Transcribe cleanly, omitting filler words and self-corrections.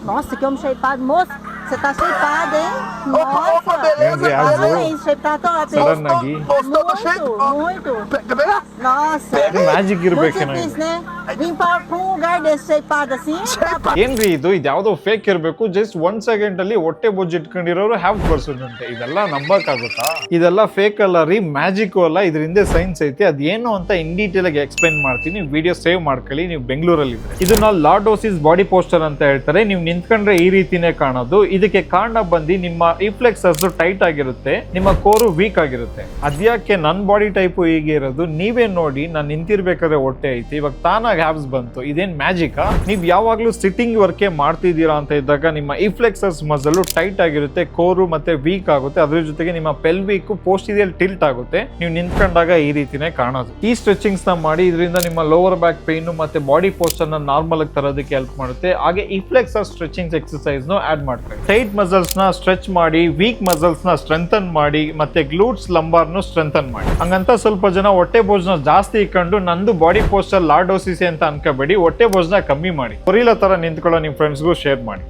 Nossa, que homem shapeado. Moço, você tá shapeado, hein? Opa, beleza, Ai, shape tá top, hein? Sudden ಆಗಿ Gostou do shape? Muito. Quer pegar? Nossa. Magic Muito ಇರ್ಬೇಕೇನೋ difícil, né? Vim pra um lugar desse shapeado assim. ಏನ್ರಿ ಇದು ಯಾವ್ದೋ fake ಇರ್ಬೇಕು just 1 second ಅಲ್ಲಿ ಹೊಟ್ಟೆ ಬೊಜ್ಜು ಇಟ್ಕೊಂಡಿರೋರು have person ಅಂತೆ ಇದೆಲ್ಲ ನಂಬಕ್ಕಾಗುತ್ತಾ ಇದೆಲ್ಲ ಫೇಕ್ ಅಲ್ಲ ರೀ ಮ್ಯಾಜಿಕ್ ಅಲ್ಲ ಇದ್ರ ಹಿಂದೆ ಸೈನ್ಸ್ ಐತಿ ಅದೇನು ಅಂತ ಇನ್ ಡೀಟೇಲ್ ಆಗಿ ಎಕ್ಸ್ಪ್ಲೈನ್ ಮಾಡ್ತೀನಿ ವಿಡಿಯೋ ಸೇವ್ ಮಾಡ್ಕೊಳ್ಳಿ ನೀವು ಬೆಂಗಳೂರಲ್ಲಿ ಇದ್ರೆ ಇದನ್ನ ಲಾರ್ಡೋಸಿಸ್ ಬಾಡಿ ಪೋಸ್ಟರ್ ಅಂತ ಹೇಳ್ತಾರೆ ನೀವು ನಿಂತ್ಕೊಂಡ್ರೆ ಈ ರೀತಿನೇ ಕಾಣೋದು ಇದಕ್ಕೆ ಕಾರಣ ಬಂದು ನಿಮ್ಮ ರಿಫ್ಲೆಕ್ಸಸ್ ಟೈಟ್ ಆಗಿರುತ್ತೆ ನಿಮ್ಮ ಕೋರು ವೀಕ್ ಆಗಿರುತ್ತೆ ಅದ್ಯಾಕೆ ನನ್ನ ಬಾಡಿ ಟೈಪ್ ಹೀಗೆ ಇರೋದು ನೀವೇ ನೋಡಿ ನಾನು ನಿಂತಿರ್ಬೇಕಾದ್ರೆ ಹೊಟ್ಟೆ ಐತಿ ಇವಾಗ ತಾನಾಗಿ ಹ್ಯಾಬ್ಸ್ ಬಂತು ಇದೇನ್ ಮ್ಯಾಜಿಕ್ ನೀವ್ ಯಾವಾಗ್ಲೂ ಸಿಟ್ಟಿಂಗ್ ವರ್ಕೆ ಮಾಡ್ತಿದ್ದೀರಾ ಅಂತ ಇದ್ದಾಗ ನಿಮ್ಮ ಇಫ್ಲೆಕ್ಸಸ್ ಮಸಲ್ ಟೈಟ್ ಆಗಿರುತ್ತೆ ಕೋರು ಮತ್ತೆ ವೀಕ್ ಆಗುತ್ತೆ ಅದ್ರ ಜೊತೆಗೆ ನಿಮ್ಮ ಪೆಲ್ವಿಕ್ ಪೋಸ್ಟೀರಿಯರ್ ಟಿಲ್ಟ್ ಆಗುತ್ತೆ ನೀವು ನಿಂತ್ಕೊಂಡಾಗ ಈ ರೀತಿನೇ ಕಾಣೋದು ಈ ಸ್ಟ್ರೆಚಿಂಗ್ಸ್ ನ ಮಾಡಿ ಇದರಿಂದ ನಿಮ್ಮ ಲೋವರ್ ಬ್ಯಾಕ್ ಪೇನ್ ಮತ್ತೆ ಬಾಡಿ ಪೋಸ್ಟರ್ ನ ನಾರ್ಮಲ್ ಆಗಿ ತರೋದಕ್ಕೆ ಹೆಲ್ಪ್ ಮಾಡುತ್ತೆ ಹಾಗೆ ಇಫ್ಲೆಕ್ಸಸ್ ಸ್ಟ್ರೆಚಿಂಗ್ ಎಕ್ಸರ್ಸೈಸ್ ನ ಆಡ್ ಮಾಡ್ತಾರೆ ಟೈಟ್ ಮಸಲ್ಸ್ ನ ಸ್ಟ್ರೆಚ್ ಮಾಡಿ ವೀಕ್ ಮಸಲ್ಸ್ ನ ಸ್ಟ್ರೆಂಥನ್ ಮಾಡಿ ಮತ್ತೆ ಗ್ಲೂಟ್ಸ್ ಲಂಬಾರ್ ನು ಸ್ಟ್ರೆಂಥನ್ ಮಾಡಿ ಹಂಗಂತ ಸ್ವಲ್ಪ ಜನ ಹೊಟ್ಟೆ ಬೋಜ್ನ ಜಾಸ್ತಿ ಇಕ್ಕೊಂಡು ನಂದು ಬಾಡಿ ಪೋಸ್ಟರ್ ಲಾರ್ಡೋಸಿಸ್ ಅಂತ ಅನ್ಕೋಬೇಡಿ ಹೊಟ್ಟೆ ಬೋಜ್ನ ಕಮ್ಮಿ ಮಾಡಿ ಕೊರಿಲ ತರ ನಿಂತ್ಕೊಳ್ಳೋ ನಿಮ್ ಫ್ರೆಂಡ್ಸ್ಗೂ ಶೇರ್ ಮಾಡಿ